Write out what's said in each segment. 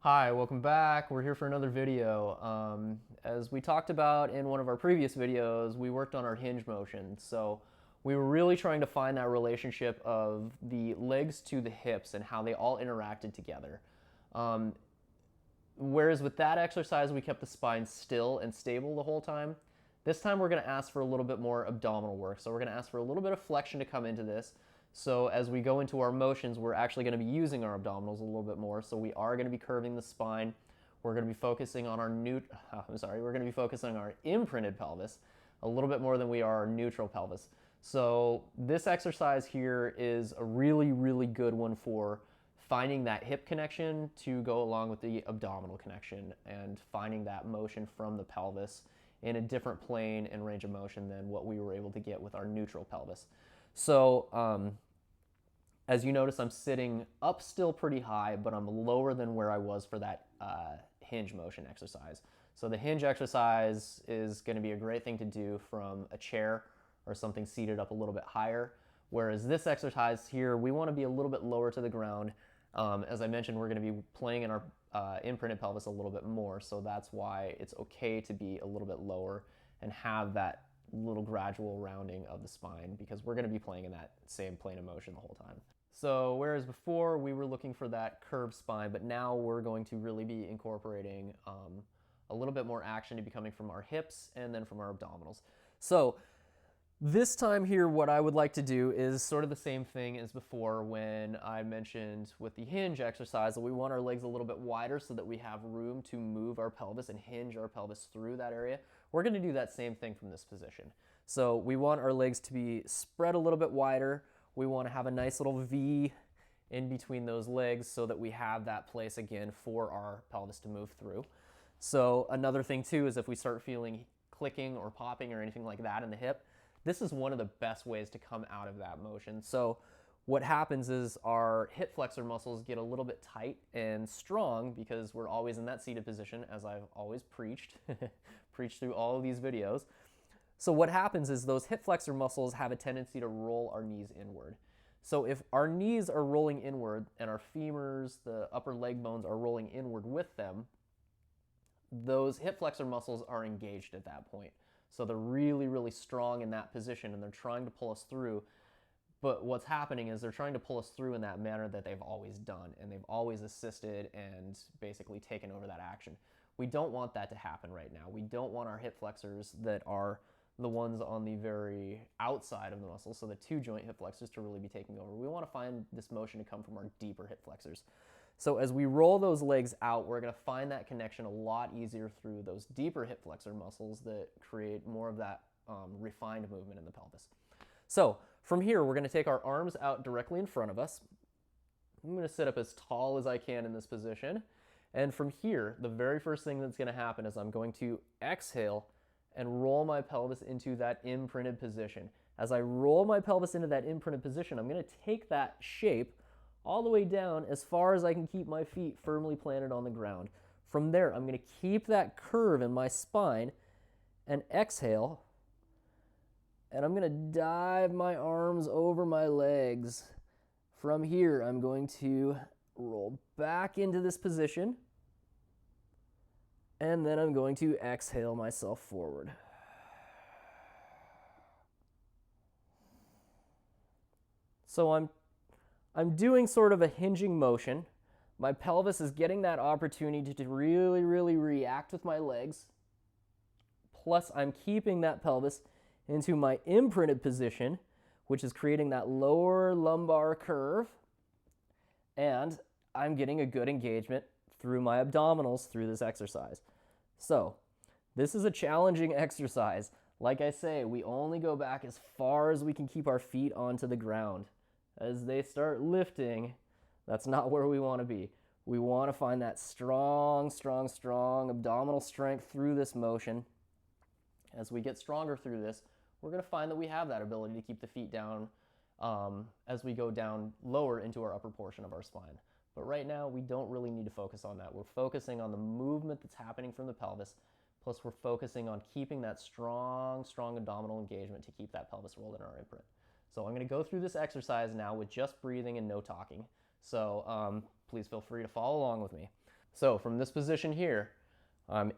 Hi, welcome back. We're here for another video. As we talked about in one of our previous videos, we worked on our hinge motion. So we were really trying to find that relationship of the legs to the hips and how they all interacted together. Um, Whereas with that exercise, we kept the spine still and stable the whole time. This time we're going to ask for a little bit more abdominal work. So we're going to ask for a little bit of flexion to come into this. So as we go into our motions, we're actually going to be using our abdominals a little bit more. So we are going to be curving the spine. We're going to be focusing on our we're going to be focusing on our imprinted pelvis a little bit more than we are our neutral pelvis. So this exercise here is a really, really good one for finding that hip connection to go along with the abdominal connection and finding that motion from the pelvis in a different plane and range of motion than what we were able to get with our neutral pelvis. So as you notice, I'm sitting up still pretty high, but I'm lower than where I was for that hinge motion exercise. So the hinge exercise is going to be a great thing to do from a chair or something seated up a little bit higher. Whereas this exercise here, we want to be a little bit lower to the ground. As I mentioned, we're going to be playing in our imprinted pelvis a little bit more, so that's why it's okay to be a little bit lower and have that little gradual rounding of the spine, because we're going to be playing in that same plane of motion the whole time. So whereas before we were looking for that curved spine, but now we're going to really be incorporating a little bit more action to be coming from our hips and then from our abdominals. So this time here, what I would like to do is sort of the same thing as before when I mentioned with the hinge exercise that we want our legs a little bit wider so that we have room to move our pelvis and hinge our pelvis through that area. We're going to do that same thing from this position. So we want our legs to be spread a little bit wider. We want to have a nice little V in between those legs so that we have that place again for our pelvis to move through. So another thing too is if we start feeling clicking or popping or anything like that in the hip, this is one of the best ways to come out of that motion. So what happens is our hip flexor muscles get a little bit tight and strong because we're always in that seated position, as I've always preached, preached through all of these videos. So what happens is those hip flexor muscles have a tendency to roll our knees inward. So if our knees are rolling inward and our femurs, the upper leg bones, are rolling inward with them, those hip flexor muscles are engaged at that point. So they're really, really strong in that position and they're trying to pull us through. But what's happening is they're trying to pull us through in that manner that they've always done, and they've always assisted and basically taken over that action. We don't want that to happen right now. We don't want our hip flexors that are the ones on the very outside of the muscle, so the two joint hip flexors, to really be taking over. We want to find this motion to come from our deeper hip flexors. So as we roll those legs out, we're going to find that connection a lot easier through those deeper hip flexor muscles that create more of that refined movement in the pelvis. So from here, we're going to take our arms out directly in front of us. I'm going to sit up as tall as I can in this position. And from here, the very first thing that's going to happen is I'm going to exhale and roll my pelvis into that imprinted position. As I roll my pelvis into that imprinted position, I'm going to take that shape all the way down as far as I can keep my feet firmly planted on the ground. From there, I'm going to keep that curve in my spine and exhale. And I'm going to dive my arms over my legs. From here, I'm going to roll back into this position. And then I'm going to exhale myself forward. So I'm doing sort of a hinging motion. My pelvis is getting that opportunity to really, really react with my legs. Plus, I'm keeping that pelvis into my imprinted position, which is creating that lower lumbar curve. And I'm getting a good engagement through my abdominals through this exercise. So this is a challenging exercise. Like I say, we only go back as far as we can keep our feet onto the ground. As they start lifting, that's not where we want to be. We want to find that strong, strong, strong abdominal strength through this motion. As we get stronger through this, we're going to find that we have that ability to keep the feet down as we go down lower into our upper portion of our spine. But right now, we don't really need to focus on that. We're focusing on the movement that's happening from the pelvis, plus we're focusing on keeping that strong, strong abdominal engagement to keep that pelvis rolled in our imprint. So I'm going to go through this exercise now with just breathing and no talking. So please feel free to follow along with me. So from this position here, I'm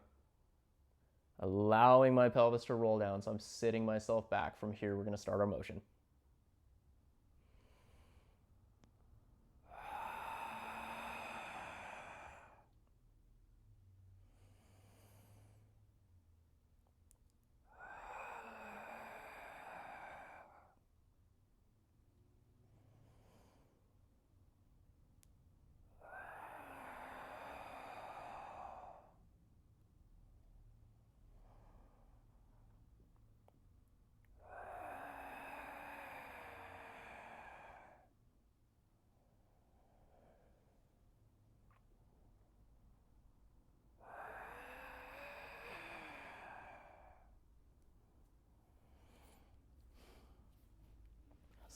allowing my pelvis to roll down. So I'm sitting myself back. From here, we're going to start our motion.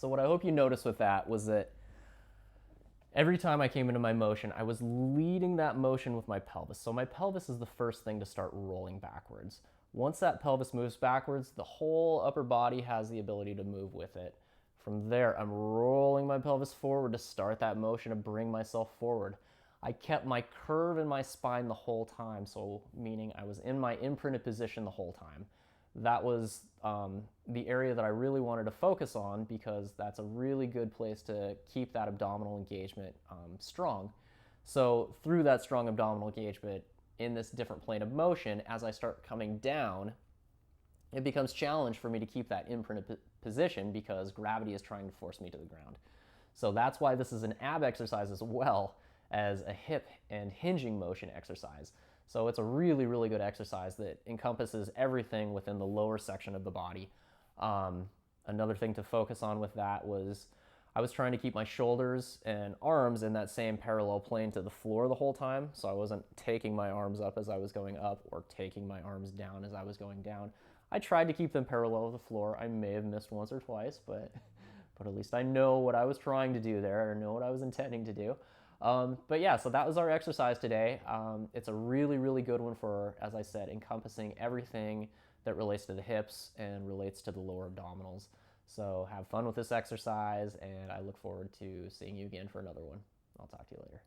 So what I hope you noticed with that was that every time I came into my motion, I was leading that motion with my pelvis. So my pelvis is the first thing to start rolling backwards. Once that pelvis moves backwards, the whole upper body has the ability to move with it. From there, I'm rolling my pelvis forward to start that motion to bring myself forward. I kept my curve in my spine the whole time, so meaning I was in my imprinted position the whole time. That was the area that I really wanted to focus on because that's a really good place to keep that abdominal engagement strong. So through that strong abdominal engagement in this different plane of motion, as I start coming down, it becomes challenged for me to keep that imprinted position because gravity is trying to force me to the ground. So that's why this is an ab exercise as well as a hip and hinging motion exercise. So it's a really, really good exercise that encompasses everything within the lower section of the body. Another thing to focus on with that was I was trying to keep my shoulders and arms in that same parallel plane to the floor the whole time. So I wasn't taking my arms up as I was going up or taking my arms down as I was going down. I tried to keep them parallel to the floor. I may have missed once or twice, but at least I know what I was trying to do there, or know what I was intending to do. But yeah, so that was our exercise today. It's a really, really good one for, as I said, encompassing everything that relates to the hips and relates to the lower abdominals. So have fun with this exercise, and I look forward to seeing you again for another one. I'll talk to you later.